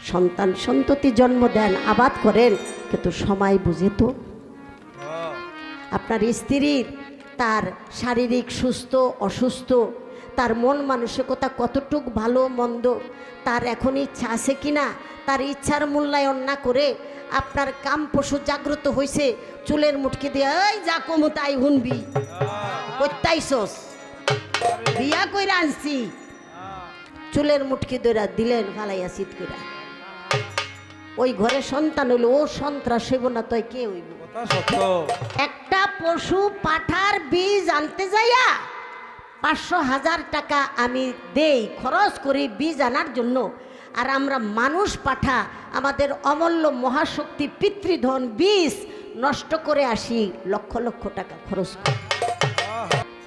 সন্তান সন্ততি জন্ম দেন, আবাদ করেন, কিন্তু সময় বুঝে তো। আপনার স্ত্রীর তার শারীরিক সুস্থ অসুস্থ, তার মন মানসিকতা কতটুক ভালো মন্দ, তার এখন ইচ্ছা আছে কিনা, তার ইচ্ছার মূল্যায়ন না করে আপনার কাম পশু জাগ্রত হয়েছে, চুলের মুটকি দিয়ে এই যা কমু তাই হুনবি, কইতাইছস বিয়া কইরা আনছি, চুলের মুটকি দইরা দিলেন ফালাইয়া শীত কইরা, ওই ঘরে সন্তান হইল, ও সন্ত্রাস হইব না তয় কে হইব? একটা পশু পাঠার বীজ আনতে যাইয়া 500,000 টাকা আমি দেই, খরচ করি বীজ আনার জন্য, আর আমরা মানুষ পাঠা আমাদের অমূল্য মহাশক্তি পিতৃধন বীজ নষ্ট করে আসি লক্ষ লক্ষ টাকা খরচ করি।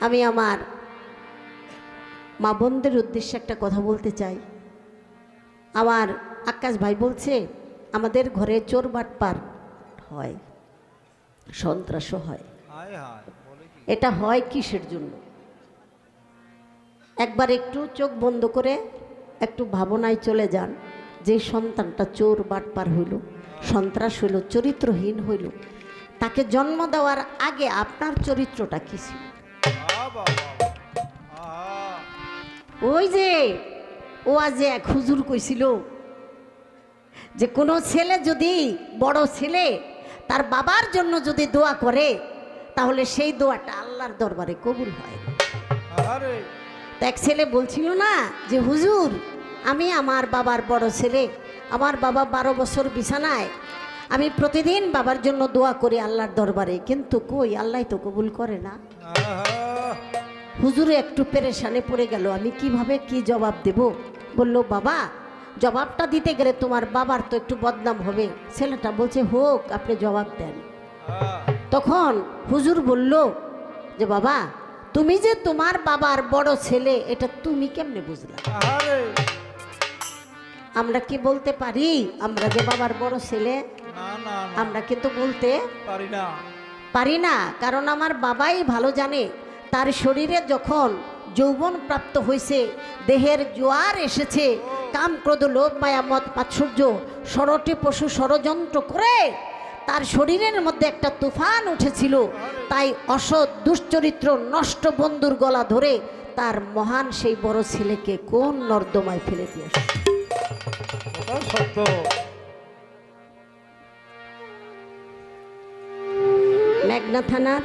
আমি আমার মা বোনদের উদ্দেশ্যে একটা কথা বলতে চাই। আমার আকাশ ভাই বলছে আমাদের ঘরে চোর বাটপার হয়, সন্ত্রাসও হয়। এটা হয় কিসের জন্য? একবার একটু চোখ বন্ধ করে একটু ভাবনায় চলে যান, যে সন্তানটা চোর বাটপার হইল, সন্ত্রাস হইল, চরিত্রহীন হইল, তাকে জন্ম দেওয়ার আগে আপনার চরিত্রটা কি ছিল? ওই যে ও আজ এক হুজুর কইছিল যে কোনো ছেলে যদি, বড় ছেলে তার বাবার জন্য যদি দোয়া করে, তাহলে সেই দোয়াটা আল্লাহর দরবারে কবুল হয়। এক ছেলে বলছিল না যে হুজুর, আমি আমার বাবার বড় ছেলে, আমার বাবা 12 বছর বিছানায়, আমি প্রতিদিন বাবার জন্য দোয়া করি আল্লাহর দরবারে, কিন্তু কই আল্লাহ তো কবুল করে না। হুজুরে একটু পেরেশানে পড়ে গেল, আমি কিভাবে কি জবাব দেব? বলল বাবা, জবাবটা দিতে গেলে তোমার বাবার তো একটু বদনাম হবে। ছেলেটা বলছে হোক, আপনি জবাব দেন। তখন হুজুর বলল যে বাবা, তুমি যে তোমার বাবার বড় ছেলে, এটা তুমি কেমনে বুঝলা? আমরা কি বলতে পারি আমরা যে বাবার বড় ছেলে? আমরা কিন্তু বলতে পারি না, কারণ আমার বাবাই ভালো জানে তার শরীরে যখন যৌবন প্রাপ্ত হয়েছে, দেহের জোয়ার এসেছে, কাম ক্রোধ লোভ মায়া মদ মাৎসর্য 16টি পশু ষড়যন্ত্র করে তার শরীরের মধ্যে একটা তুফান উঠেছিল, তাই অসৎ দুশ্চরিত্র নষ্ট বন্ধুর গলা ধরে তার মহান সেই বড় ছেলেকে কোন নর্দমায় ফেলে দিয়েছে। মেঘনা থানার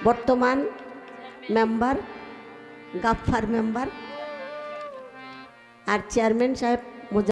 বর্তমান মেম্বার, গাফফার মেম্বার আর চেয়ারম্যান সাহেব